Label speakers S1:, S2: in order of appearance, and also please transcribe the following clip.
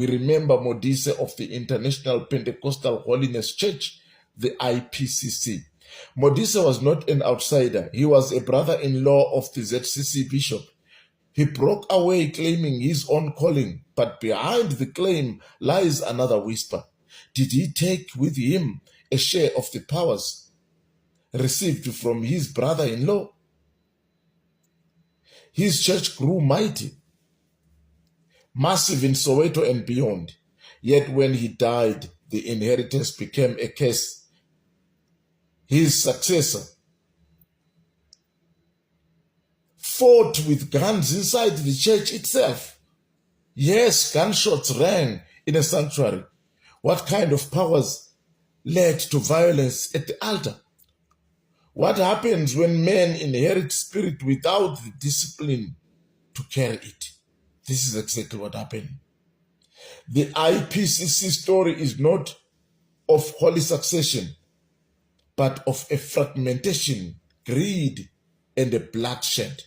S1: We remember Modise of the International Pentecostal Holiness Church, the IPCC. Modise was not an outsider. He was a brother-in-law of the ZCC bishop. He broke away claiming his own calling, but behind the claim lies another whisper. Did he take with him a share of the powers received from his brother-in-law? His church grew mighty, massive in Soweto and beyond. Yet when he died, the inheritance became a curse. His successor fought with guns inside the church itself. Yes, gunshots rang in a sanctuary. What kind of powers led to violence at the altar? What happens when men inherit spirit without the discipline to carry it? This is exactly what happened. The IPCC story is not of holy succession, but of a fragmentation, greed, and a bloodshed.